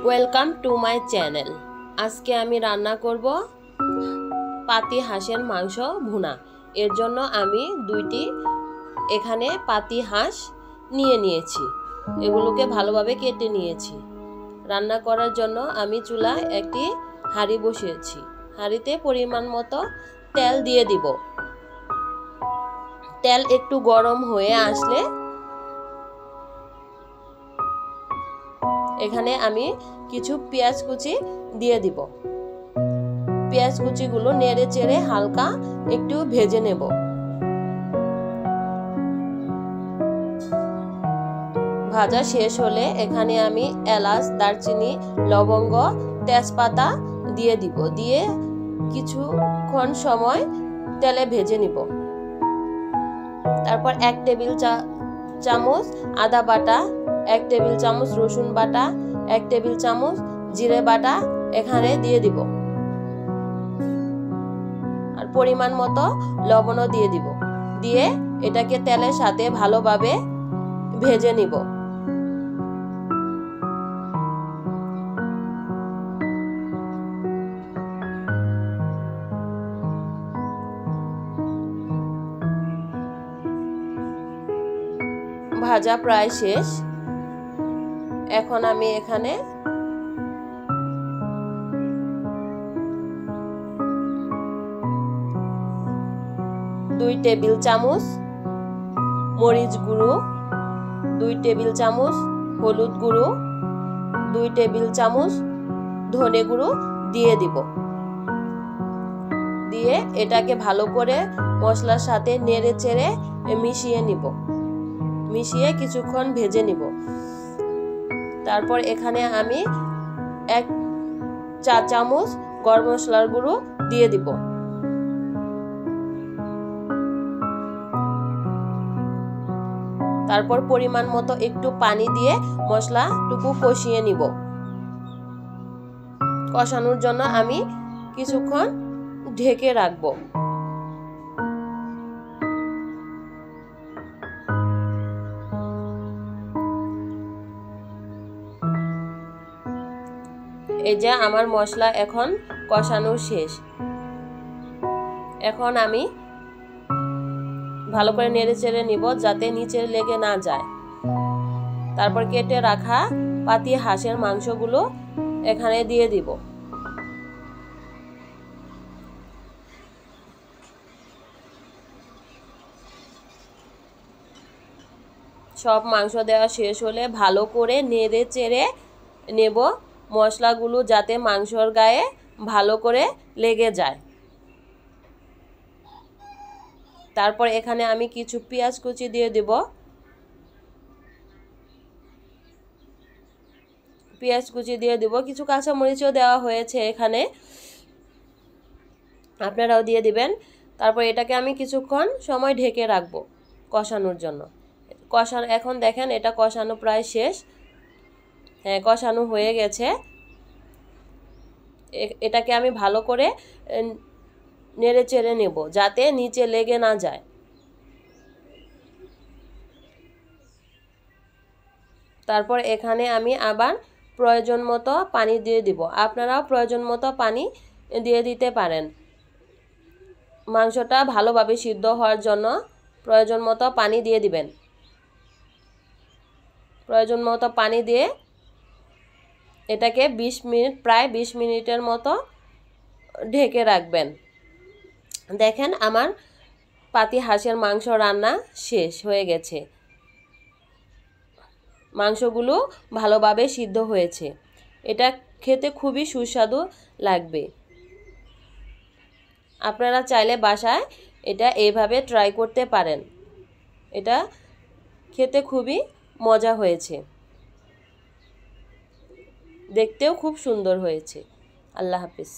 Welcome to my channel. আজকে আমি রান্না করব পাতি হাঁসের মাংস ভুনা। এর জন্য আমি দুইটি এখানে পাতি হাঁস নিয়েছি। এগুলোকে ভালোভাবে কেটে নিয়েছি। রান্না করার জন্য আমি চুলায় একটি হাঁড়ি বসিয়েছি। হাঁড়িতে পরিমাণ মতো তেল দিয়ে দিব। তেল একটু গরম হয়ে আসলে এখানে আমি কিছু পেঁয়াজ কুচি দিয়ে দিব। পেঁয়াজ কুচিগুলো নেড়ে চেড়ে হালকা একটু ভেজে নেব। ভাজা শেষ হলে এখানে আমি এলাচ, দারচিনি, লবঙ্গ, তেজপাতা দিয়ে দিব। দিয়ে কিছুক্ষণ সময় তেলে ভেজে নিব। তারপর 1 টেবিল চামচ আদা বাটা, 1 টেবিল চামচ রসুন বাটা, 1 টেবিল চামচ জিরে বাটা এখানে দিয়ে দিব। আর পরিমাণ মতো লবণও দিয়ে দিব। দিয়ে এটাকে তেলের সাথে ভালোভাবে ভেজে নিব। ভাজা প্রায় শেষ। এখন আমি এখানে 2 টেবিল চামচ মরিচ গুঁড়ো, 2 টেবিল চামচ হলুদ গুঁড়ো, 2 টেবিল চামচ ধনে গুঁড়ো দিয়ে দিব। দিয়ে এটাকে ভালো করে মশলার সাথে নেড়ে চেড়ে মিশিয়ে নিব। মিশিয়ে কিছুক্ষণ ভেজে নিব। তারপর এখানে আমি 1 চা চামচ গরম মশলার গুঁড়ো দিয়ে দিব। তারপর পরিমাণ মতো একটু পানি দিয়ে মশলাটুকু কষিয়ে নিব। কষানোর জন্য আমি কিছুক্ষণ ঢেকে রাখবো। এই যে আমার মশলা এখন কষানো শেষ। এখন আমি ভালো করে নেড়ে চেড়ে নিব যাতে নিচে লেগে না যায়। তারপর কেটে রাখা পাতি হাঁসের মাংসগুলো এখানে দিয়ে দিব। সব মাংস দেওয়া শেষ হলে ভালো করে নেড়ে চেড়ে নেব, মশলাগুলো যাতে মাংসর গায়ে ভালো করে লেগে যায়। তারপর এখানে আমি কিছু পেঁয়াজ কুচি দিয়ে দেব। পেঁয়াজ কুচি দিয়ে দেব, কিছু কাঁচামরিচও দেওয়া হয়েছে এখানে, আপনারাও দিয়ে দিবেন। তারপর এটাকে আমি কিছুক্ষণ সময় ঢেকে রাখবো কষানোর জন্য। এখন দেখেন এটা কষানো প্রায় শেষ। হ্যাঁ, কষানো হয়ে গেছে। এটাকে আমি ভালো করে নেড়ে চেড়ে নেব যাতে নিচে লেগে না যায়। তারপর এখানে আমি আবার প্রয়োজন মতো পানি দিয়ে দিব। আপনারাও প্রয়োজন মতো পানি দিয়ে দিতে পারেন। মাংসটা ভালোভাবে সিদ্ধ হওয়ার জন্য প্রয়োজন মতো পানি দিয়ে দিবেন। প্রয়োজন মতো পানি দিয়ে এটাকে 20 মিনিট, প্রায় 20 মিনিটের মতো ঢেকে রাখবেন। দেখেন আমার পাতি হাঁসের মাংস রান্না শেষ হয়ে গেছে। মাংসগুলো ভালোভাবে সিদ্ধ হয়েছে। এটা খেতে খুবই সুস্বাদু লাগবে। আপনারা চাইলে বাসায় এটা এইভাবে ট্রাই করতে পারেন। এটা খেতে খুবই মজা হয়েছে, দেখতেও খুব সুন্দর হয়েছে। আল্লাহ হাফেজ।